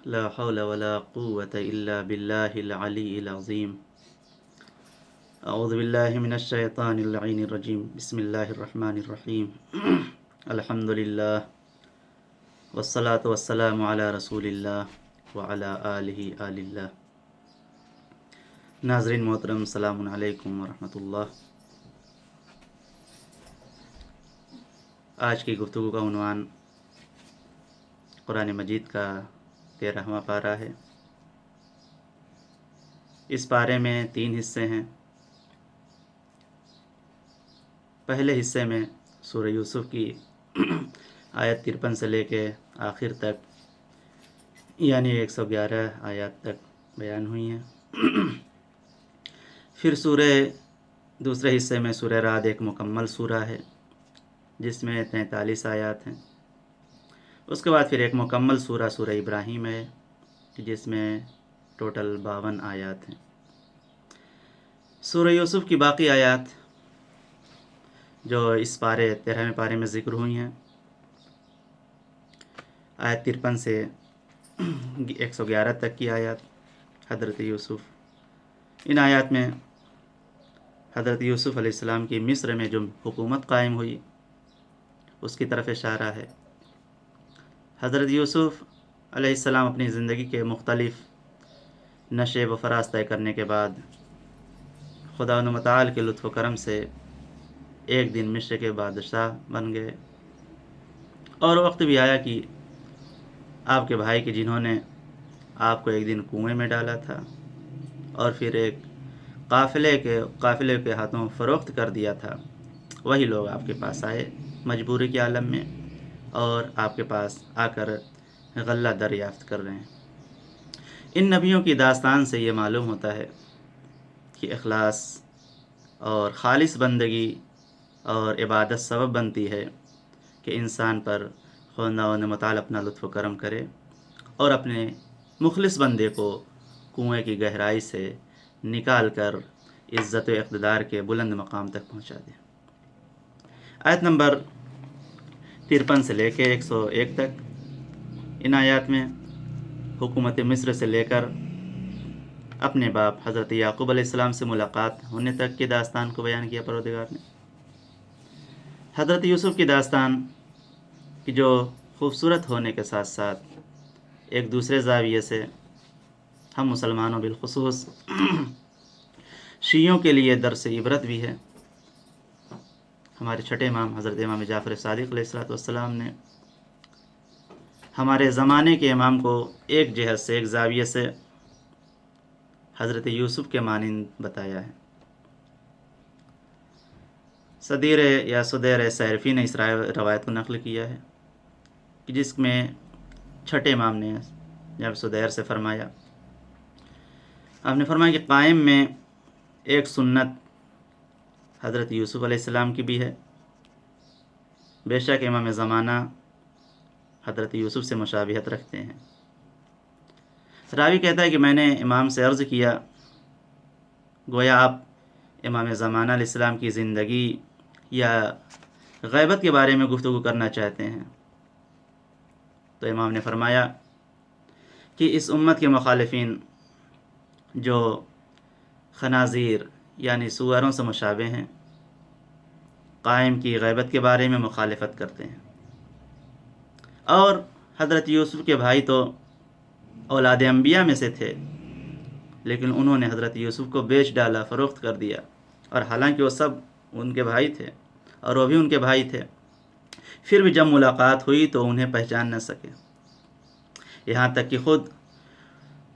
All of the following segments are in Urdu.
لا حول ولا قوة إلا بالله العلي العظيم. أعوذ بالله من الشيطان اللعين الرجيم. بسم الله الرحمن الرحيم. الحمد لله والصلاة والسلام على رسول الله وعلى آله آل الله. ناظرین محترم، السلام علیکم ورحمۃ اللہ. آج کی گفتگو کا عنوان قرآن مجید کا 13واں پارہ ہے. اس پارے میں 3 حصے ہیں. پہلے حصے میں سورہ یوسف کی آیت 53 سے لے کے آخر تک یعنی 111 آیات تک بیان ہوئی ہیں. پھر دوسرے حصے میں سورہ رعد ایک مکمل سورہ ہے جس میں 43 آیات ہیں. اس کے بعد پھر ایک مکمل سورہ ابراہیم ہے جس میں ٹوٹل 52 آیات ہیں. سورہ یوسف کی باقی آیات جو اس 13ویں پارے میں ذکر ہوئی ہیں، آیت 53 سے 111 تک کی آیات حضرت یوسف. ان آیات میں حضرت یوسف علیہ السلام کی مصر میں جو حکومت قائم ہوئی اس کی طرف اشارہ ہے. حضرت یوسف علیہ السلام اپنی زندگی کے مختلف نشے و فراز طے کرنے کے بعد خدا متعال کے لطف و کرم سے ایک دن مصر کے بادشاہ بن گئے. اور وقت بھی آیا کہ آپ کے بھائی کے جنہوں نے آپ کو ایک دن کنویں میں ڈالا تھا اور پھر ایک قافلے کے ہاتھوں فروخت کر دیا تھا، وہی لوگ آپ کے پاس آئے مجبوری کے عالم میں اور آپ کے پاس آ کر غلہ دریافت کر رہے ہیں. ان نبیوں کی داستان سے یہ معلوم ہوتا ہے کہ اخلاص اور خالص بندگی اور عبادت سبب بنتی ہے کہ انسان پر خدا متعال اپنا لطف و کرم کرے اور اپنے مخلص بندے کو کنویں کی گہرائی سے نکال کر عزت و اقتدار کے بلند مقام تک پہنچا دے. آیت نمبر 53 سے لے کے 101 تک ان آیات میں حکومت مصر سے لے کر اپنے باپ حضرت یعقوب علیہ السلام سے ملاقات ہونے تک کی داستان کو بیان کیا پروردگار نے. حضرت یوسف کی داستان کی جو خوبصورت ہونے کے ساتھ ساتھ ایک دوسرے زاویے سے ہم مسلمانوں بالخصوص شیعوں کے لیے درس عبرت بھی ہے. ہمارے چھٹے امام حضرت امام جعفر صادق علیہ السلام نے ہمارے زمانے کے امام کو ایک جہت سے ایک زاویے سے حضرت یوسف کے مانند بتایا ہے. صدیر یا صدیر صارفین نے اس روایت کو نقل کیا ہے کہ جس میں چھٹے امام نے جب صدیر سے فرمایا، آپ نے فرمایا کہ قائم میں ایک سنت حضرت یوسف علیہ السلام کی بھی ہے. بے شک امام زمانہ حضرت یوسف سے مشابہت رکھتے ہیں. راوی کہتا ہے کہ میں نے امام سے عرض کیا، گویا آپ امام زمانہ علیہ السلام کی زندگی یا غیبت کے بارے میں گفتگو کرنا چاہتے ہیں. تو امام نے فرمایا کہ اس امت کے مخالفین جو خنازیر یعنی سوروں سے مشابہ ہیں، قائم کی غیبت کے بارے میں مخالفت کرتے ہیں. اور حضرت یوسف کے بھائی تو اولاد انبیاء میں سے تھے، لیکن انہوں نے حضرت یوسف کو بیچ ڈالا، فروخت کر دیا، اور حالانکہ وہ سب ان کے بھائی تھے اور وہ بھی ان کے بھائی تھے. پھر بھی جب ملاقات ہوئی تو انہیں پہچان نہ سکے، یہاں تک کہ خود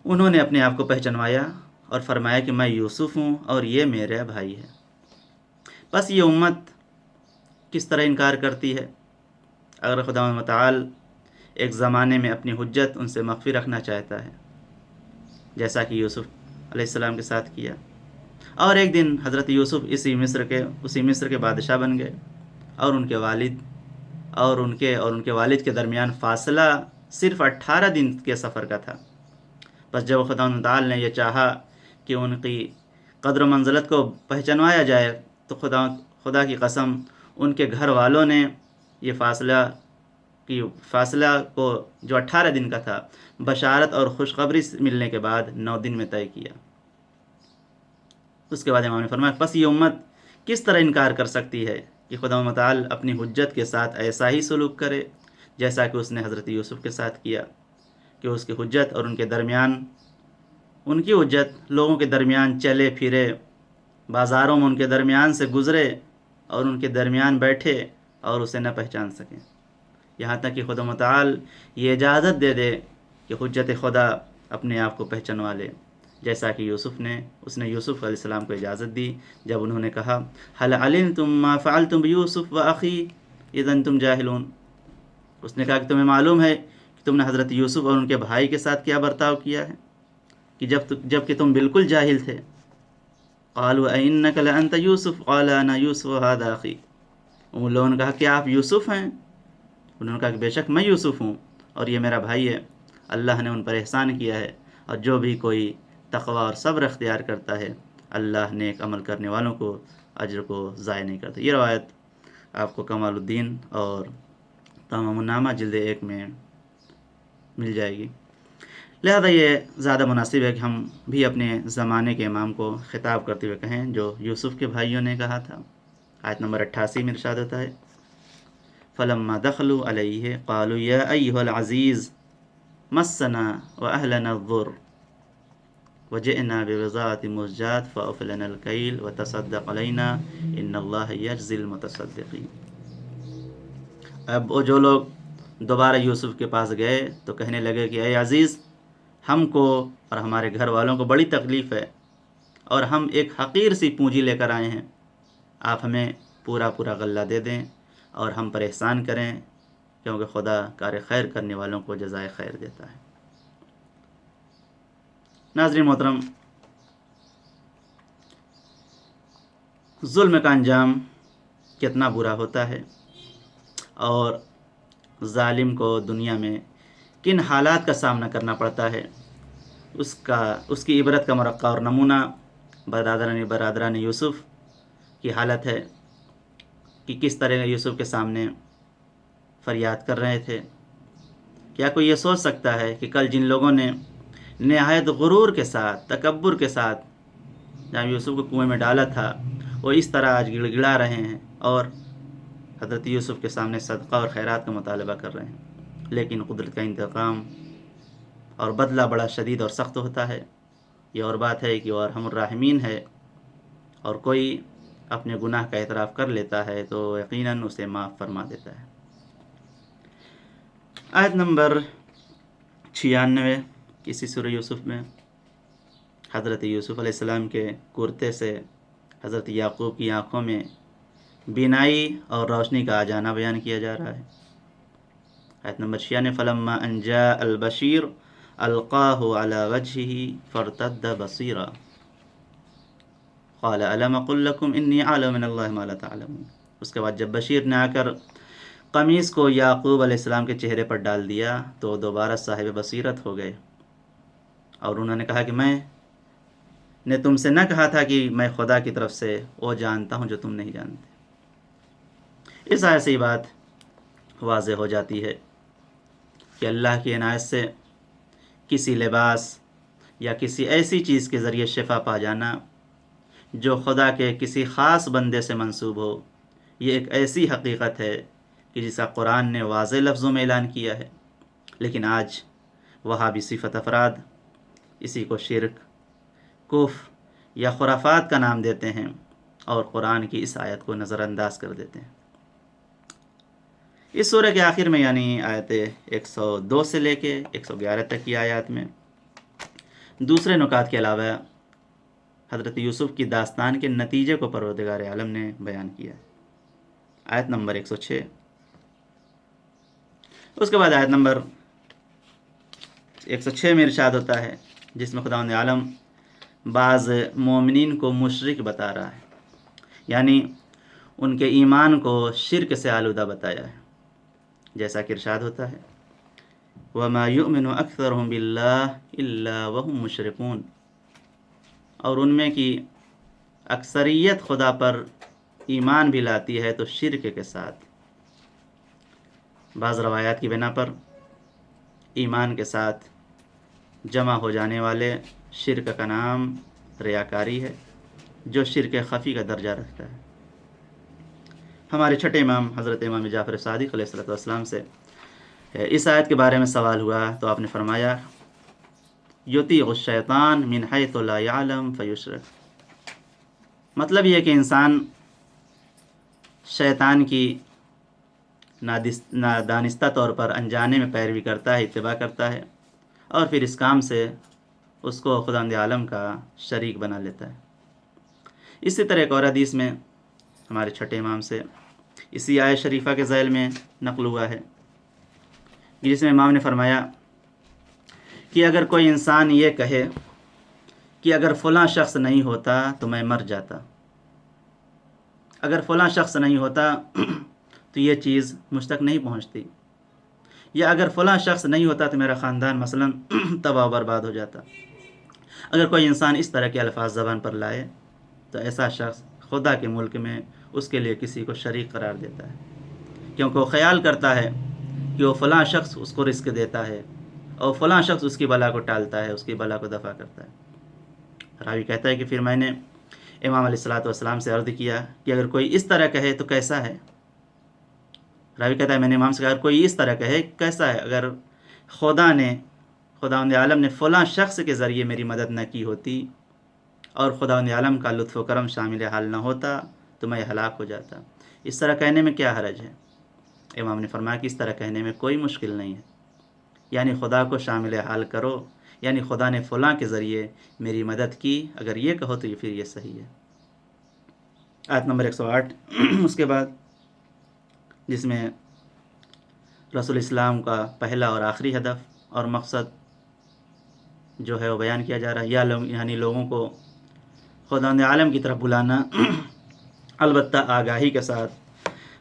انہوں نے اپنے آپ کو پہچنوایا اور فرمایا کہ میں یوسف ہوں اور یہ میرا بھائی ہے. بس یہ امت کس طرح انکار کرتی ہے؟ اگر خدا متعال ایک زمانے میں اپنی حجت ان سے مخفی رکھنا چاہتا ہے جیسا کہ یوسف علیہ السلام کے ساتھ کیا، اور ایک دن حضرت یوسف اسی مصر کے بادشاہ بن گئے اور ان کے والد کے درمیان فاصلہ صرف 18 دن کے سفر کا تھا. بس جب خدا متعال نے یہ چاہا کہ ان کی قدر و منزلت کو پہچنوایا جائے تو خدا کی قسم ان کے گھر والوں نے یہ فاصلہ کی فاصلہ کو جو 18 دن کا تھا بشارت اور خوشخبری ملنے کے بعد 9 دن میں طے کیا۔ اس کے بعد امام نے فرمایا پس یہ امت کس طرح انکار کر سکتی ہے کہ خدا متعال اپنی حجت کے ساتھ ایسا ہی سلوک کرے جیسا کہ اس نے حضرت یوسف کے ساتھ کیا، کہ اس کی حجت اور ان کی حجت لوگوں کے درمیان چلے پھرے، بازاروں میں ان کے درمیان سے گزرے اور ان کے درمیان بیٹھے اور اسے نہ پہچان سکیں، یہاں تک کہ خدا متعال یہ اجازت دے دے کہ حجت خدا اپنے آپ کو پہچانوا لے، جیسا کہ اس نے یوسف علیہ السلام کو اجازت دی جب انہوں نے کہا هل علمتم ما فعلتم بيوسف واخی اذا انتم جاہلون۔ اس نے کہا کہ تمہیں معلوم ہے کہ تم نے حضرت یوسف اور ان کے بھائی کے ساتھ کیا برتاؤ کیا ہے کہ جب کہ تم بالکل جاہل تھے۔ قالوا أئنك لأنت یوسف قال انا یوسف وهذا اخی۔ ان لوگوں نے کہا کہ آپ یوسف ہیں؟ انہوں نے کہا کہ بے شک میں یوسف ہوں اور یہ میرا بھائی ہے۔ اللہ نے ان پر احسان کیا ہے، اور جو بھی کوئی تقوی اور صبر اختیار کرتا ہے اللہ نیک عمل کرنے والوں کو اجر کو ضائع نہیں کرتا۔ یہ روایت آپ کو کمال الدین اور تمام النامہ جلد 1 میں مل جائے گی۔ لہذا یہ زیادہ مناسب ہے کہ ہم بھی اپنے زمانے کے امام کو خطاب کرتے ہوئے کہیں جو یوسف کے بھائیوں نے کہا تھا۔ آیت نمبر 88 میں ارشاد ہوتا ہے فلما دخلوا علیہ قالوا یا ایھا العزیز مسنا واہلنا الضر وجئنا ببضاعة مزجاة فأوف لنا الكيل وتصدق علينا ان اللہ یجزی المتصدقین۔ اب وہ جو لوگ دوبارہ یوسف کے پاس گئے تو کہنے لگے کہ اے عزیز، ہم کو اور ہمارے گھر والوں کو بڑی تکلیف ہے اور ہم ایک حقیر سی پونجی لے کر آئے ہیں، آپ ہمیں پورا غلہ دے دیں اور ہم پر احسان کریں، کیونکہ خدا کار خیر کرنے والوں کو جزائے خیر دیتا ہے۔ ناظرین محترم، ظلم کا انجام کتنا برا ہوتا ہے اور ظالم کو دنیا میں کن حالات کا سامنا کرنا پڑتا ہے، اس کی عبرت کا مرقع اور نمونہ برادران یوسف کی حالت ہے کہ کس طرح یوسف کے سامنے فریاد کر رہے تھے۔ کیا کوئی یہ سوچ سکتا ہے کہ کل جن لوگوں نے نہایت غرور کے ساتھ، تکبر کے ساتھ جہاں یوسف کو کنویں میں ڈالا تھا، وہ اس طرح آج گڑ گڑا رہے ہیں اور حضرت یوسف کے سامنے صدقہ اور خیرات کا مطالبہ کر رہے ہیں؟ لیکن قدرت کا انتقام اور بدلہ بڑا شدید اور سخت ہوتا ہے۔ یہ اور بات ہے کہ وہ ارحم الراحمین ہے، اور کوئی اپنے گناہ کا اعتراف کر لیتا ہے تو یقیناً اسے معاف فرما دیتا ہے۔ آیت نمبر 96 اسی سورہ یوسف میں حضرت یوسف علیہ السلام کے کرتے سے حضرت یعقوب کی آنکھوں میں بینائی اور روشنی کا آ جانا بیان کیا جا رہا ہے۔ آیت نمبر 96 فلما ان جاء البشیر القاہ علی وجہہ فارتد بصیرا قال الم اقل لکم انی اعلم من اللہ ما لا تعلمون۔ اس کے بعد جب بشیر نے آ کر قمیص کو یعقوب علیہ السلام کے چہرے پر ڈال دیا تو دوبارہ صاحب بصیرت ہو گئے، اور انہوں نے کہا کہ میں نے تم سے نہ کہا تھا کہ میں خدا کی طرف سے وہ جانتا ہوں جو تم نہیں جانتے۔ اس آیت سے یہ بات واضح ہو جاتی ہے کہ اللہ کی عنایت سے کسی لباس یا کسی ایسی چیز کے ذریعے شفا پا جانا جو خدا کے کسی خاص بندے سے منسوب ہو، یہ ایک ایسی حقیقت ہے کہ جسا قرآن نے واضح لفظوں میں اعلان کیا ہے، لیکن آج وہابی صفت افراد اسی کو شرک، کفر یا خرافات کا نام دیتے ہیں اور قرآن کی اس آیت کو نظر انداز کر دیتے ہیں۔ اس سورہ کے آخر میں یعنی آیت 102 سے لے کے 111 تک کی آیات میں دوسرے نکات کے علاوہ حضرت یوسف کی داستان کے نتیجے کو پروردگار عالم نے بیان کیا۔ آیت نمبر 106، اس کے بعد آیت نمبر 106 میں ارشاد ہوتا ہے جس میں خداوند عالم بعض مومنین کو مشرک بتا رہا ہے، یعنی ان کے ایمان کو شرک سے آلودہ بتایا ہے، جیسا کہ ارشاد ہوتا ہے وَمَا يُؤْمِنُ أَكْثَرُهُمْ بِاللَّهِ إِلَّا وَهُمْ مُشْرِكُونَ، اور ان میں کی اکثریت خدا پر ایمان بھی لاتی ہے تو شرک کے ساتھ۔ بعض روایات کی بنا پر ایمان کے ساتھ جمع ہو جانے والے شرک کا نام ریاکاری ہے، جو شرک خفی کا درجہ رکھتا ہے۔ ہمارے چھٹے امام حضرت امام جعفر صادق علیہ السلام سے اس آیت کے بارے میں سوال ہوا تو آپ نے فرمایا یطیع الشیطان من حیث لا یعلم فیشرک، مطلب یہ کہ انسان شیطان کی نادانستہ طور پر انجانے میں پیروی کرتا ہے، اتباع کرتا ہے، اور پھر اس کام سے اس کو خداوند عالم کا شریک بنا لیتا ہے۔ اسی طرح ایک اور حدیث میں ہمارے چھٹے امام سے اسی آیت شریفہ کے ذیل میں نقل ہوا ہے، جس میں امام نے فرمایا کہ اگر کوئی انسان یہ کہے کہ اگر فلاں شخص نہیں ہوتا تو میں مر جاتا، اگر فلاں شخص نہیں ہوتا تو یہ چیز مجھ تک نہیں پہنچتی، یا اگر فلاں شخص نہیں ہوتا تو میرا خاندان مثلا تباہ و برباد ہو جاتا، اگر کوئی انسان اس طرح کے الفاظ زبان پر لائے تو ایسا شخص خدا کے ملک میں اس کے لیے کسی کو شریک قرار دیتا ہے، کیونکہ وہ خیال کرتا ہے کہ وہ فلاں شخص اس کو رزق دیتا ہے اور فلاں شخص اس کی بلا کو ٹالتا ہے، اس کی بلا کو دفع کرتا ہے۔ راوی کہتا ہے کہ پھر میں نے امام علیہ السلام سے عرض کیا کہ اگر کوئی اس طرح کہے تو کیسا ہے؟ راوی کہتا ہے میں نے امام سے کہا اگر کوئی اس طرح کہے کیسا ہے؟ اگر خداوند عالم نے فلاں شخص کے ذریعے میری مدد نہ کی ہوتی اور خداوند عالم کا لطف و کرم شامل حال نہ ہوتا تو میں ہلاک ہو جاتا، اس طرح کہنے میں کیا حرج ہے؟ امام نے فرمایا کہ اس طرح کہنے میں کوئی مشکل نہیں ہے، یعنی خدا کو شامل حال کرو، یعنی خدا نے فلاں کے ذریعے میری مدد کی، اگر یہ کہو تو پھر یہ صحیح ہے۔ آیت نمبر 108 اس کے بعد، جس میں رسول اسلام کا پہلا اور آخری ہدف اور مقصد جو ہے وہ بیان کیا جا رہا ہے، یعنی لوگوں کو خداوند عالم کی طرف بلانا، البتہ آگاہی کے ساتھ،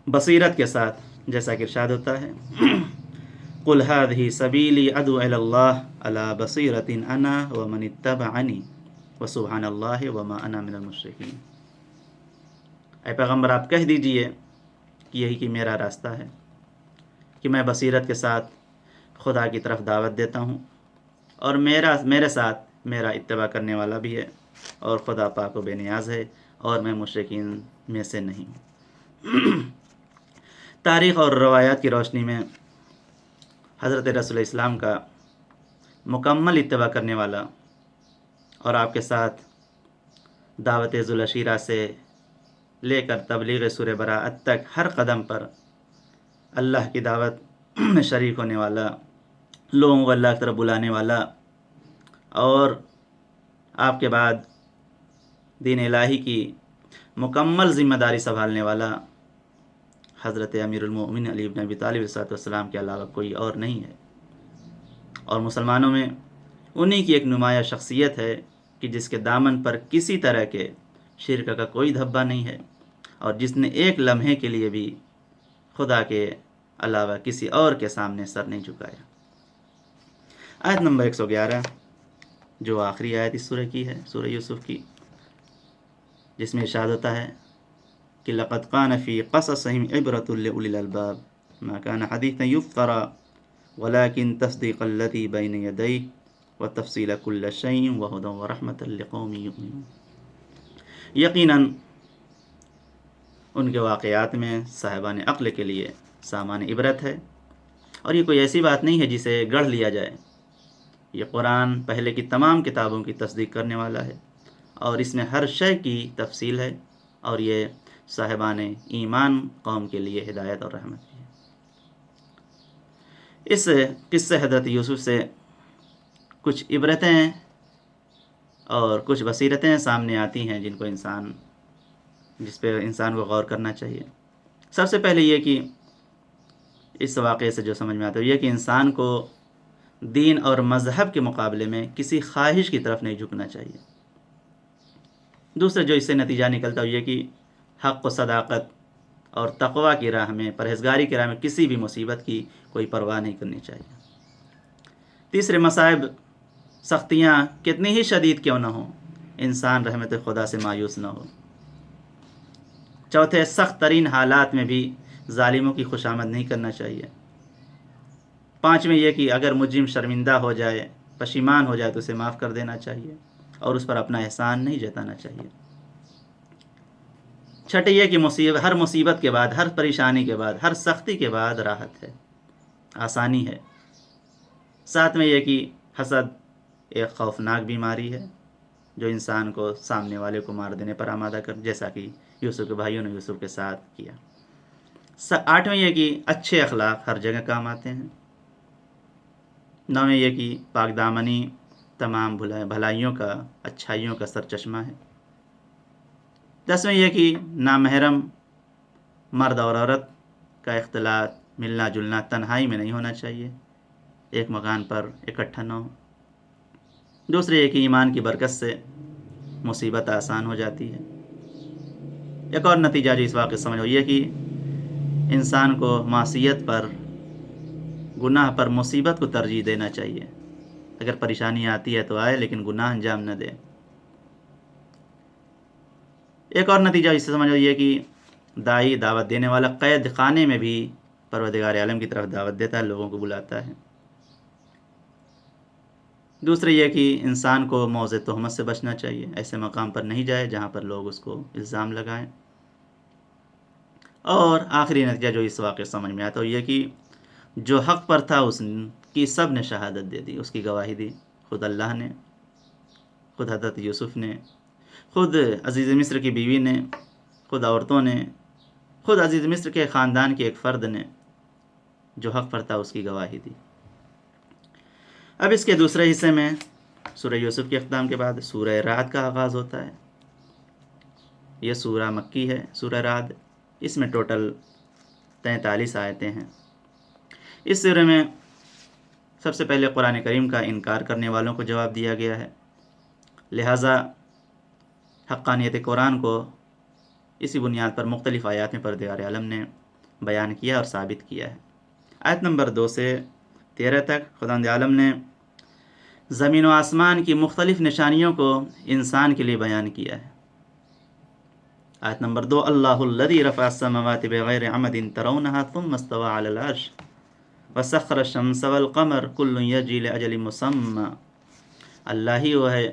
بصیرت کے ساتھ، جیسا کہ ارشاد ہوتا ہے قل هذه سبیلی ادعو الی اللہ علی بصیرۃ انا ومن اتبعنی وسبحان اللہ وما انا من المشرکین۔ اے پیغمبر آپ کہہ دیجئے کہ یہی کہ میرا راستہ ہے، کہ میں بصیرت کے ساتھ خدا کی طرف دعوت دیتا ہوں، اور میرے ساتھ میرا اتباع کرنے والا بھی ہے، اور خدا پاک و بے نیاز ہے، اور میں مشرکین میں سے نہیں ہوں۔ تاریخ اور روایات کی روشنی میں حضرت رسول اسلام کا مکمل اتباع کرنے والا اور آپ کے ساتھ دعوت ذوالعشیرہ سے لے کر تبلیغ سورہ براءت تک ہر قدم پر اللہ کی دعوت میں شریک ہونے والا، لوگوں کو اللہ کی طرف بلانے والا، اور آپ کے بعد دین الہی کی مکمل ذمہ داری سنبھالنے والا حضرت امیر المؤمنین علی بن ابی طالب علیہ السلام کے علاوہ کوئی اور نہیں ہے، اور مسلمانوں میں انہی کی ایک نمایاں شخصیت ہے کہ جس کے دامن پر کسی طرح کے شرک کا کوئی دھبا نہیں ہے، اور جس نے ایک لمحے کے لیے بھی خدا کے علاوہ کسی اور کے سامنے سر نہیں جھکایا۔ آیت نمبر 111 جو آخری آیت اس سورہ کی ہے، سورہ یوسف کی، جس میں ارشاد ہوتا ہے کہ لقد كان في قصصهم عبرة لأولي الألباب ما كان حديثا يفترى ولكن تصديق الذي بين يديه وتفصيل كل شيء وهدى ورحمة لقوم يؤمنون۔ یقیناً ان کے واقعات میں صاحبان عقل کے لیے سامان عبرت ہے، اور یہ کوئی ایسی بات نہیں ہے جسے گڑھ لیا جائے۔ یہ قرآن پہلے کی تمام کتابوں کی تصدیق کرنے والا ہے، اور اس میں ہر شے کی تفصیل ہے، اور یہ صاحبان ایمان قوم کے لیے ہدایت اور رحمت بھی ہے۔ اس قصے حضرت یوسف سے کچھ عبرتیں اور کچھ بصیرتیں سامنے آتی ہیں جس پہ انسان کو غور کرنا چاہیے۔ سب سے پہلے یہ کہ اس واقعے سے جو سمجھ میں آتا ہے یہ کہ انسان کو دین اور مذہب کے مقابلے میں کسی خواہش کی طرف نہیں جھکنا چاہیے۔ دوسرا جو اس سے نتیجہ نکلتا ہے یہ کہ حق و صداقت اور تقوی کی راہ میں، پرہیزگاری کی راہ میں کسی بھی مصیبت کی کوئی پرواہ نہیں کرنی چاہیے۔ تیسرے، مصائب، سختیاں کتنی ہی شدید کیوں نہ ہوں، انسان رحمت خدا سے مایوس نہ ہو۔ چوتھے، سخت ترین حالات میں بھی ظالموں کی خوشامد نہیں کرنا چاہیے، 5ویں یہ کہ اگر مجرم شرمندہ ہو جائے، پشیمان ہو جائے تو اسے معاف کر دینا چاہیے اور اس پر اپنا احسان نہیں جتانا چاہیے۔ 6 یہ کہ ہر مصیبت کے بعد، ہر پریشانی کے بعد، ہر سختی کے بعد راحت ہے، آسانی ہے۔ 7ویں یہ کہ حسد ایک خوفناک بیماری ہے جو انسان کو سامنے والے کو مار دینے پر آمادہ کر، جیسا کہ یوسف کے بھائیوں نے یوسف کے ساتھ کیا۔ 8ویں یہ کہ اچھے اخلاق ہر جگہ کام آتے ہیں۔ 9ویں یہ کہ پاک دامنی تمام بھلائیوں کا، اچھائیوں کا سر چشمہ ہے۔ 10ویں یہ کہ نامحرم مرد اور عورت کا اختلاط، ملنا جلنا تنہائی میں نہیں ہونا چاہیے، ایک مکان پر اکٹھا نہ ہو۔ دوسرے یہ کہ ایمان کی برکت سے مصیبت آسان ہو جاتی ہے۔ ایک اور نتیجہ جو اس واقعے سمجھو یہ کہ انسان کو معصیت پر، گناہ پر، مصیبت کو ترجیح دینا چاہیے۔ اگر پریشانی آتی ہے تو آئے، لیکن گناہ انجام نہ دے۔ ایک اور نتیجہ اس سے سمجھو یہ کہ داعی، دعوت دینے والا، قید خانے میں بھی پروردگار عالم کی طرف دعوت دیتا ہے، لوگوں کو بلاتا ہے۔ دوسرے یہ کہ انسان کو موضع تہمت سے بچنا چاہیے، ایسے مقام پر نہیں جائے جہاں پر لوگ اس کو الزام لگائیں۔ اور آخری نتیجہ جو اس واقعے سمجھ میں آتا ہے یہ کہ جو حق پر تھا اس کی سب نے شہادت دے دی، اس کی گواہی دی، خود اللہ نے، خود حضرت یوسف نے، خود عزیز مصر کی بیوی نے، خود عورتوں نے، خود عزیز مصر کے خاندان کے ایک فرد نے جو حق پر تھا اس کی گواہی دی۔ اب اس کے دوسرے حصے میں سورہ یوسف کے اختتام کے بعد سورہ رعد کا آغاز ہوتا ہے۔ یہ سورہ مکی ہے، سورہ رعد۔ اس میں ٹوٹل 43 آیتیں ہیں۔ اس سورہ میں سب سے پہلے قرآن کریم کا انکار کرنے والوں کو جواب دیا گیا ہے، لہٰذا حقانیت قرآن کو اسی بنیاد پر مختلف آیات میں پروردگار عالم نے بیان کیا اور ثابت کیا ہے۔ آیت نمبر 2 سے 13 تک خداوند عالم نے زمین و آسمان کی مختلف نشانیوں کو انسان کے لیے بیان کیا ہے۔ آیت نمبر 2، اللہ الذی رفع السماوات بغیر عمد ترونها ثم استوى علی العرش وسخر الشمس والقمر کل یجری لاجل مسمى۔ اللہ ہی وہ ہے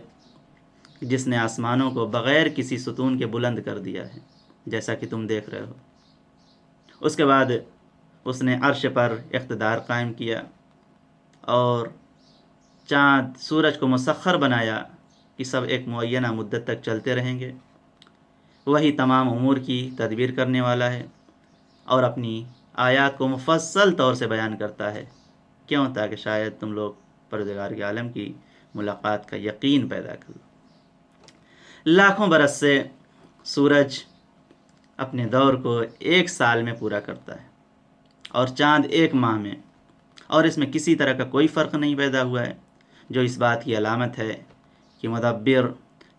جس نے آسمانوں کو بغیر کسی ستون کے بلند کر دیا ہے، جیسا کہ تم دیکھ رہے ہو۔ اس کے بعد اس نے عرش پر اقتدار قائم کیا اور چاند، سورج کو مسخر بنایا کہ سب ایک معینہ مدت تک چلتے رہیں گے۔ وہی تمام امور کی تدبیر کرنے والا ہے اور اپنی آیات کو مفصل طور سے بیان کرتا ہے۔ کیوں؟ تاکہ شاید تم لوگ پروردگار کے عالم کی ملاقات کا یقین پیدا کر لو۔ لاکھوں برس سے سورج اپنے دور کو 1 سال میں پورا کرتا ہے اور چاند 1 ماہ میں، اور اس میں کسی طرح کا کوئی فرق نہیں پیدا ہوا ہے، جو اس بات کی علامت ہے کہ مدبر،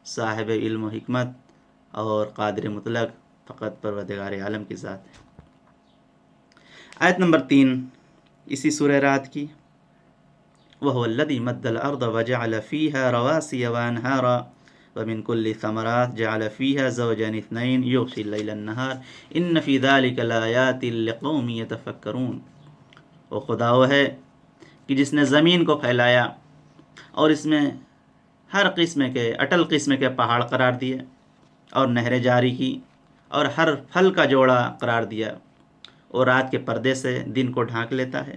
صاحب علم و حکمت اور قادر مطلق فقط پروردگار عالم کی ذات ہے۔ آیت نمبر 3 اسی سورہ رعد کی، وَهُوَ الَّذِي مَدَّ الْأَرْضَ وَجَعَلَ فِيهَا رَوَاسِيَ وَأَنْهَارًا وَمِنْ كُلِّ الثَّمَرَاتِ جَعَلَ فِيهَا زَوْجَيْنِ اثْنَيْنِ يُغْشِي اللَّيْلَ النَّهَارَ إِنَّ فِي ذَلِكَ لَآيَاتٍ لِقَوْمٍ يَتَفَكَّرُونَ۔ وہ خدا وہ ہے کہ جس نے زمین کو پھیلایا اور اس میں ہر قسم کے، اٹل قسم کے پہاڑ قرار دیے اور نہریں جاری کی اور ہر پھل کا جوڑا قرار دیا، اور رات کے پردے سے دن کو ڈھانک لیتا ہے،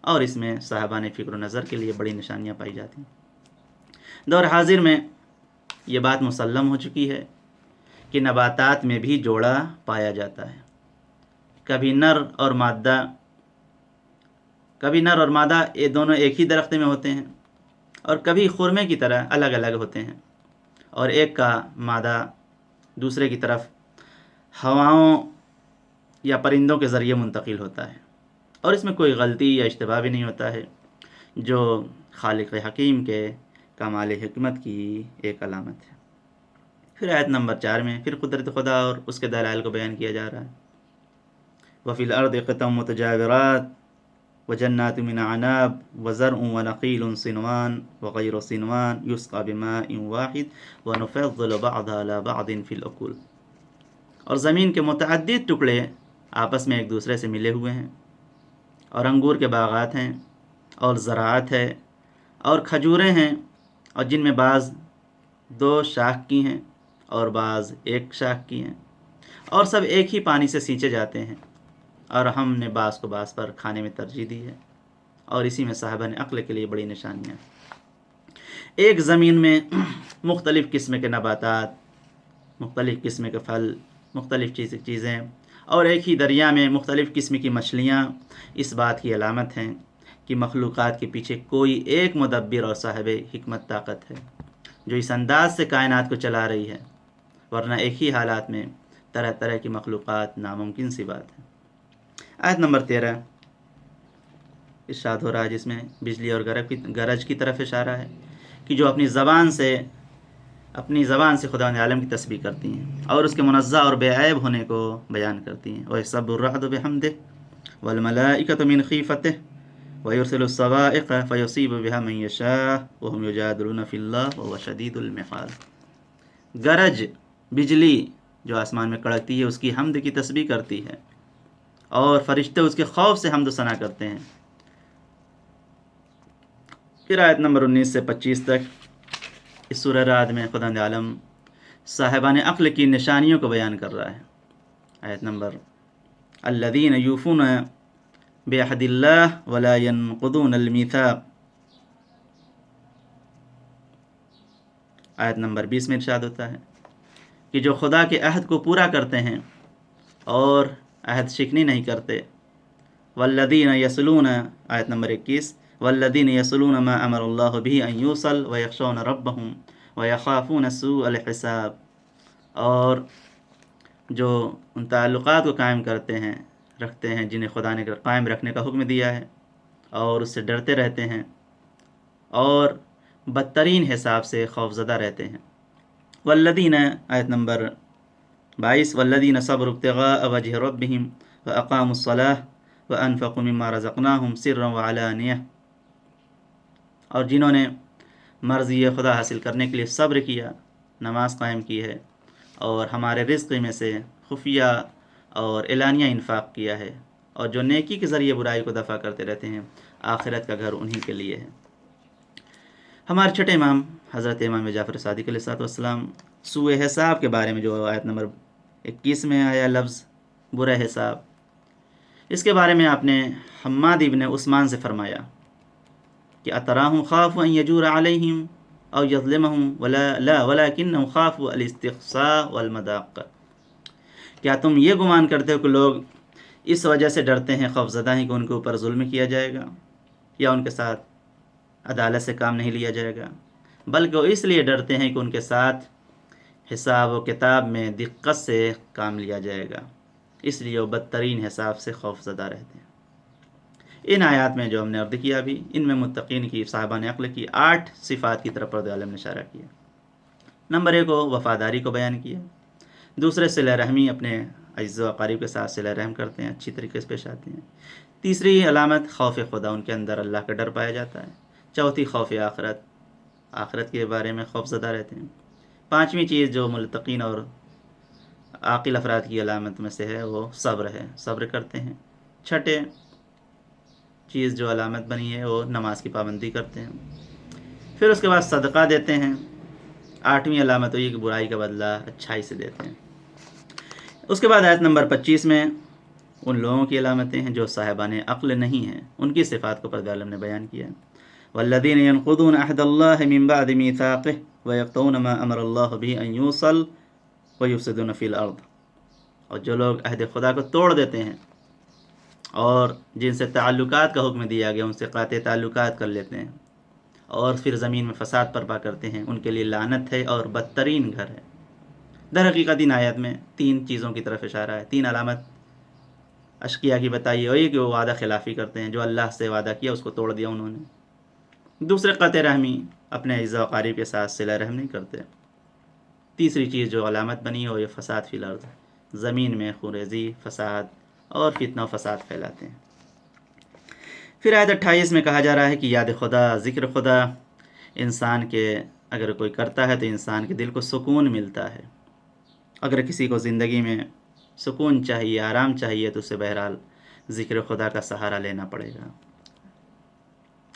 اور اس میں صاحبان فکر و نظر کے لیے بڑی نشانیاں پائی جاتی ہیں۔ دور حاضر میں یہ بات مسلم ہو چکی ہے کہ نباتات میں بھی جوڑا پایا جاتا ہے، کبھی نر اور مادہ یہ دونوں ایک ہی درخت میں ہوتے ہیں، اور کبھی خرمے کی طرح الگ الگ ہوتے ہیں، اور ایک کا مادہ دوسرے کی طرف ہواؤں یا پرندوں کے ذریعے منتقل ہوتا ہے، اور اس میں کوئی غلطی یا اشتباہ بھی نہیں ہوتا ہے، جو خالق حکیم کے کمال حکمت کی ایک علامت ہے۔ پھر آیت نمبر 4 میں پھر قدرت خدا اور اس کے دلائل کو بیان کیا جا رہا ہے۔ وَفِي الْأَرْضِ قِطَعٌ مُتَجَاوِرَاتٌ وَجَنَّاتٌ مِّنْ أَعْنَابٍ وَزَرْعٌ وَنَخِيلٌ صِنْوَانٌ وَغَيْرُ صِنْوَانٍ يُسْقَىٰ بِمَاءٍ وَاحِدٍ وَنُفَضِّلُ بَعْضَهَا عَلَىٰ بَعْضٍ فِي الْأُكُلِ۔ اور زمین کے متعدد ٹکڑے آپس میں ایک دوسرے سے ملے ہوئے ہیں، اور انگور کے باغات ہیں اور زراعت ہے اور کھجوریں ہیں، اور جن میں بعض 2 شاخ کی ہیں اور بعض 1 شاخ کی ہیں، اور سب ایک ہی پانی سے سینچے جاتے ہیں، اور ہم نے بعض کو بعض پر کھانے میں ترجیح دی ہے، اور اسی میں صاحبان عقل کے لیے بڑی نشانیاں ہیں۔ ایک زمین میں مختلف قسم کے نباتات، مختلف قسم کے پھل، مختلف چیزیں، اور ایک ہی دریا میں مختلف قسم کی مچھلیاں اس بات کی علامت ہیں کہ مخلوقات کے پیچھے کوئی ایک مدبر اور صاحب حکمت طاقت ہے جو اس انداز سے کائنات کو چلا رہی ہے، ورنہ ایک ہی حالات میں طرح طرح کی مخلوقات ناممکن سی بات ہے۔ آیت نمبر 13 ارشاد ہو رہا ہے، جس میں بجلی اور گرج کی طرف اشارہ ہے کہ جو اپنی زبان سے خدا عالم کی تسبیح کرتی ہیں اور اس کے منزہ اور بے عیب ہونے کو بیان کرتی ہیں۔ وَيَسَبُّ الرَّعْدُ بِحَمْدِهِ وَالْمَلَائِكَةُ مِنْ خِيفَتِهِ وَيُرْسِلُ الصَّوَاعِقَ فَيُصِيبُ بِهَا مَن يَشَاءُ وَهُمْ يُجَادِلُونَ فِي اللَّهِ وَهُوَ شَدِيدُ الْمِحَالِ۔ گرج، بجلی جو آسمان میں کڑکتی ہے، اس کی حمد کی تسبیح کرتی ہے، اور فرشتے اس کے خوف سے حمد و ثنا کرتے ہیں۔ پھر آیت نمبر 19 سے 25 تک اس سورہ رعد میں خداوند عالم صاحبان عقل کی نشانیوں کو بیان کر رہا ہے۔ آیت نمبر الذین یوفون بعہد اللہ ولا ینقضون المیثاق، آیت نمبر 20 میں ارشاد ہوتا ہے کہ جو خدا کے عہد کو پورا کرتے ہیں اور عہد شکنی نہیں کرتے۔ والذین یصلون، آیت نمبر 21، والذین یصلون ما امر اللہ به ان یوصل ویخشون ربهم ویخافون سوء الحساب، اور جو ان تعلقات کو قائم رکھتے ہیں جنہیں خدا نے قائم رکھنے کا حکم دیا ہے، اور اس سے ڈرتے رہتے ہیں اور بدترین حساب سے خوفزدہ رہتے ہیں۔ والذین، آیت نمبر 22، والذین صبروا ابتغاء وجہ ربهم واقاموا الصلاة وانفقوا مما رزقناهم سرا وعلانیہ، اور جنہوں نے مرضی خدا حاصل کرنے کے لیے صبر کیا، نماز قائم کی ہے، اور ہمارے رزق میں سے خفیہ اور اعلانیہ انفاق کیا ہے، اور جو نیکی کے ذریعے برائی کو دفع کرتے رہتے ہیں، آخرت کا گھر انہی کے لیے ہے۔ ہمارے چھٹے امام حضرت امام جعفر صادق علیہ السلام سوء حساب کے بارے میں جو آیت نمبر 21 میں آیا لفظ برا حساب، اس کے بارے میں آپ نے حماد ابن عثمان سے فرمایا کہ اتراہم خافوا ان یجور علیہم او یظلمہم لا ولکنہم خافوا الاستقصاء والمداق، کیا تم یہ گمان کرتے ہو کہ لوگ اس وجہ سے ڈرتے ہیں، خوفزدہ ہیں کہ ان کے اوپر ظلم کیا جائے گا یا ان کے ساتھ عدالت سے کام نہیں لیا جائے گا، بلکہ وہ اس لیے ڈرتے ہیں کہ ان کے ساتھ حساب و کتاب میں دقت سے کام لیا جائے گا، اس لیے وہ بدترین حساب سے خوف زدہ رہتے ہیں۔ ان آیات میں جو ہم نے عرض کیا ابھی، ان میں متقین کی، صاحبان عقل کی 8 صفات کی طرف پردہ عالم نے اشارہ کیا۔ نمبر 1 وفاداری کو بیان کیا، دوسرے صلہ رحمی، اپنے اعزاء و اقارب کے ساتھ صلہ رحم کرتے ہیں، اچھی طریقے سے پیش آتے ہیں۔ تیسری علامت خوف خدا، ان کے اندر اللہ کا ڈر پایا جاتا ہے۔ چوتھی خوف آخرت کے بارے میں خوف زدہ رہتے ہیں۔ پانچویں چیز جو متقین اور عاقل افراد کی علامت میں سے ہے وہ صبر ہے، صبر کرتے ہیں۔ چھٹے چیز جو علامت بنی ہے وہ نماز کی پابندی کرتے ہیں۔ پھر اس کے بعد صدقہ دیتے ہیں۔ آٹھویں علامت ہوئی کہ برائی کا بدلہ اچھائی سے دیتے ہیں۔ اس کے بعد آیت نمبر 25 میں ان لوگوں کی علامتیں ہیں جو صاحبان عقل نہیں ہیں، ان کی صفات کو پردہ عالم نے بیان کیا ہے۔ والذین ینقضون عہد اللہ من بعد میثاقہ ویقطعون ما امر اللہ به ان یوصل ویفسدون فی الارض، اور جو لوگ عہد خدا کو توڑ دیتے ہیں اور جن سے تعلقات کا حکم دیا گیا ان سے قاطع تعلقات کر لیتے ہیں اور پھر زمین میں فساد برپا کرتے ہیں، ان کے لیے لعنت ہے اور بدترین گھر ہے۔ در حقیقت ان آیت میں 3 چیزوں کی طرف اشارہ ہے۔ 3 علامت اشقیاء کی بتائی ہوئی کہ وہ وعدہ خلافی کرتے ہیں، جو اللہ سے وعدہ کیا اس کو توڑ دیا انہوں نے۔ دوسرے قطع رحمی، اپنے اعزاء و اقارب کے ساتھ صلہ رحم نہیں کرتے۔ تیسری چیز جو علامت بنی ہو یہ فساد فی الارض، زمین میں خونریزی، فساد اور فتنہ و فساد پھیلاتے ہیں۔ پھر آیت 28 میں کہا جا رہا ہے کہ یاد خدا، ذکر خدا انسان کے اگر کوئی کرتا ہے تو انسان کے دل کو سکون ملتا ہے۔ اگر کسی کو زندگی میں سکون چاہیے، آرام چاہیے، تو اسے بہرحال ذکر خدا کا سہارا لینا پڑے گا۔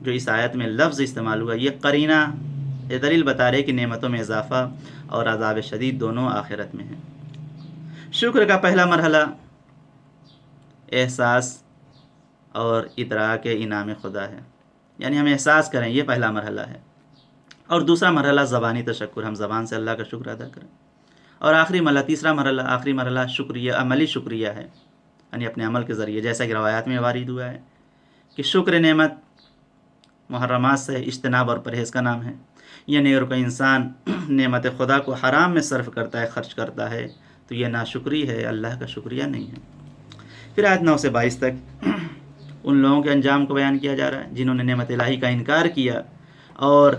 جو اس آیت میں لفظ استعمال ہوا یہ قرینہ، یہ دلیل بتا رہے کہ نعمتوں میں اضافہ اور عذاب شدید دونوں آخرت میں ہیں۔ شکر کا پہلا مرحلہ احساس اور ادراک انعام خدا ہے، یعنی ہم احساس کریں، یہ پہلا مرحلہ ہے۔ اور دوسرا مرحلہ زبانی تشکر، ہم زبان سے اللہ کا شکر ادا کریں۔ اور آخری مرحلہ، تیسرا مرحلہ، آخری مرحلہ شکریہ، عملی شکریہ ہے، یعنی اپنے عمل کے ذریعے، جیسا کہ روایات میں وارد ہوا ہے کہ شکر نعمت محرمات سے اجتناب اور پرہیز کا نام ہے، یعنی اگر کوئی انسان نعمت خدا کو حرام میں صرف کرتا ہے، خرچ کرتا ہے، تو یہ ناشکری ہے، اللہ کا شکریہ نہیں ہے۔ پھر آیت 9 سے 22 تک ان لوگوں کے انجام کو بیان کیا جا رہا ہے جنہوں نے نعمت الہی کا انکار کیا اور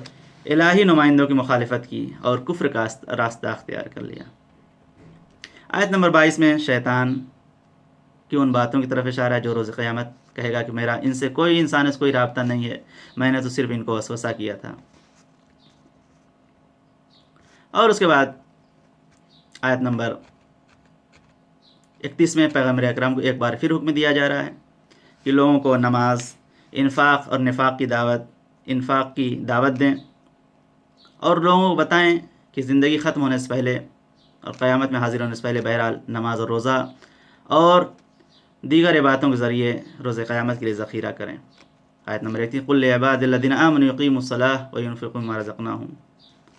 الہی نمائندوں کی مخالفت کی اور کفر کا راستہ اختیار کر لیا۔ آیت نمبر 22 میں شیطان کی ان باتوں کی طرف اشارہ ہے جو روز قیامت کہے گا کہ میرا ان سے کوئی انسان سے کوئی رابطہ نہیں ہے، میں نے تو صرف ان کو وسوسہ کیا تھا۔ اور اس کے بعد آیت نمبر 31 میں پیغمبر اکرم کو ایک بار پھر حکم دیا جا رہا ہے کہ لوگوں کو نماز، انفاق اور انفاق کی دعوت دیں اور لوگوں کو بتائیں کہ زندگی ختم ہونے سے پہلے اور قیامت میں حاضر ہونے سے پہلے بہرحال نماز اور روزہ اور دیگر عبادتوں کے ذریعے روز قیامت کے لیے ذخیرہ کریں۔ آیت نمبر 31 قل لعباد الذین آمنوا یقیموا الصلاۃ وینفقوا مما رزقناہم،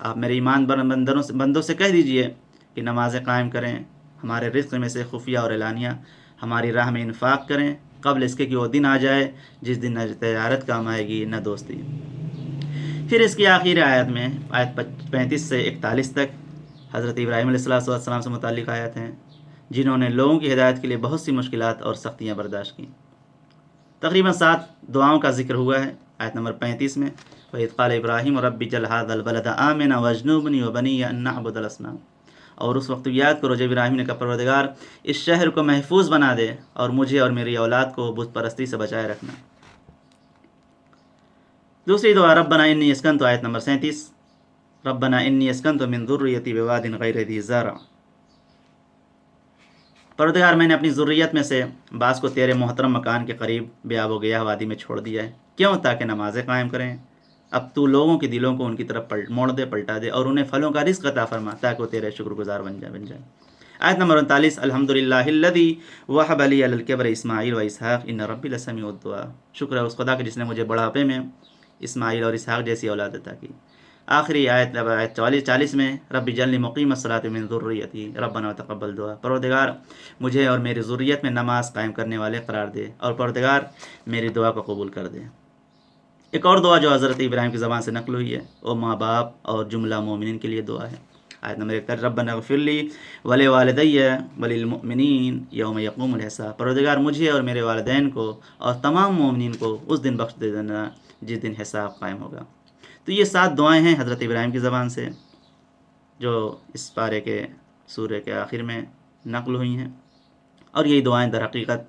آپ میرے ایمان بندوں سے کہہ دیجئے کہ نمازیں قائم کریں، ہمارے رزق میں سے خفیہ اور اعلانیہ ہماری راہ میں انفاق کریں، قبل اس کے کہ وہ دن آ جائے جس دن نہ تجارت کام آئے گی نہ دوستی۔ پھر اس کی آخری آیت میں آیت 35 سے 41 تک حضرت ابراہیم علیہ السلام سے متعلق آیت ہیں جنہوں نے لوگوں کی ہدایت کے لیے بہت سی مشکلات اور سختیاں برداشت کیں۔ تقریباً 7 دعاؤں کا ذکر ہوا ہے آیت نمبر 35 میں، وَإِذْ قَالَ إِبْرَاهِيمُ رَبِّ اجْعَلْ هَٰذَا الْبَلَدَ آمِنًا وَاجْنُبْنِي وَبَنِيَّ أَن نَّعْبُدَ الْأَصْنَامَ، اور اس وقت یاد کرو جب ابراہیم نے کہا پروردگار اس شہر کو محفوظ بنا دے اور مجھے اور میری اولاد کو بت پرستی سے بچائے رکھنا۔ دوسری دعا ربنا انی اسکنت، آیت نمبر 37، ربنا انی اسکنت من ذریتی بواد غیر ذی زرع، پروردگار میں نے اپنی ذریت میں سے بعض کو تیرے محترم مکان کے قریب بے آب و گیا وادی میں چھوڑ دیا ہے، کیوں؟ تاکہ نمازیں قائم کریں۔ اب تو لوگوں کے دلوں کو ان کی طرف موڑ دے، پلٹا دے اور انہیں پھلوں کا رزق عطا فرما تاکہ وہ تیرے شکر گزار بن جائے۔ آیت نمبر 39 الحمدللہ الذی وہب لی علی الکبر اسماعیل و اسحاق ان ربی لسمیع الدعاء، شکر ہے اس خدا کا جس نے مجھے بڑھاپے میں اسماعیل اور اسحاق جیسی اولاد عطا کی۔ آخری آیت 40 میں رب اجعلنی مقیم الصلاۃ من ذریتی ربنا وتقبل دعا، پروردگار مجھے اور میری ذریت میں نماز قائم کرنے والے قرار دے اور پروردگار میری دعا کو قبول کر دے۔ ایک اور دعا جو حضرت ابراہیم کی زبان سے نقل ہوئی ہے وہ ماں باپ اور جملہ مومنین کے لیے دعا ہے۔ آیت نمبر 41 ربنا اغفر لی ولوالدی وللمؤمنین یوم یقوم الحساب، پروردگار مجھے اور میرے والدین کو اور تمام مومنین کو اس دن بخش دے دینا جس دن حساب قائم ہوگا۔ تو یہ 7 دعائیں ہیں حضرت ابراہیم کی زبان سے جو اس پارے کے سورہ کے آخر میں نقل ہوئی ہیں، اور یہی دعائیں در حقیقت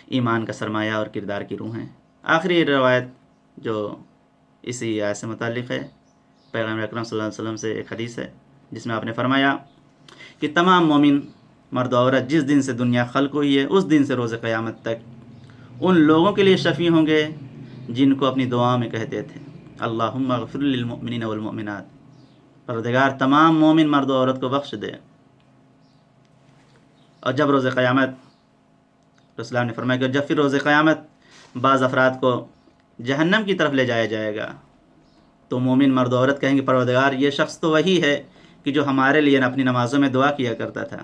ایمان کا سرمایہ اور کردار کی روح ہیں۔ آخری روایت جو اسی آیت سے متعلق ہے، پیغمبر اکرم صلی اللہ علیہ وسلم سے ایک حدیث ہے جس میں آپ نے فرمایا کہ تمام مومن مرد و عورت جس دن سے دنیا خلق ہوئی ہے اس دن سے روز قیامت تک ان لوگوں کے لیے شفیع ہوں گے جن کو اپنی دعاؤں میں کہتے تھے اللہم اغفر للمؤمنین والمؤمنات، پروردگار تمام مومن مرد و عورت کو بخش دے۔ اور جب روز قیامت، رسول اللہ نے فرمایا کہ جب پھر روز قیامت بعض افراد کو جہنم کی طرف لے جایا جائے گا تو مومن مرد و عورت کہیں گے پروردگار یہ شخص تو وہی ہے کہ جو ہمارے لیے اپنی نمازوں میں دعا کیا کرتا تھا،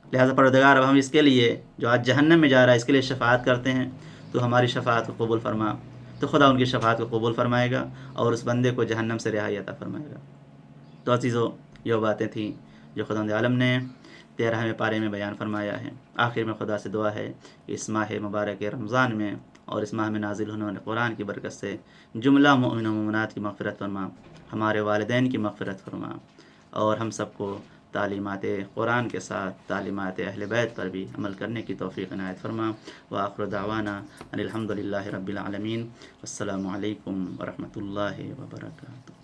لہذا پروردگار اب ہم اس کے لیے جو آج جہنم میں جا رہا ہے اس کے لیے شفاعت کرتے ہیں، تو ہماری شفاعت کو قبول فرما، تو خدا ان کی شفاعت کو قبول فرمائے گا اور اس بندے کو جہنم سے رہائی عطا فرمائے گا۔ تو عزیزو یہ باتیں تھیں جو خداوند عالم نے 13ویں پارے میں بیان فرمایا ہے۔ آخر میں خدا سے دعا ہے کہ اس ماہ مبارک رمضان میں اور اس ماہ میں نازل ہونے والے قرآن کی برکت سے جملہ مومن و مومنات کی مغفرت فرما، ہمارے والدین کی مغفرت فرما، اور ہم سب کو تعلیمات قرآن کے ساتھ تعلیمات اہل بیت پر بھی عمل کرنے کی توفیق عنایت فرما۔ وآخر دعوانا ان الحمدللہ رب العالمین، السلام علیکم ورحمۃ اللہ وبرکاتہ۔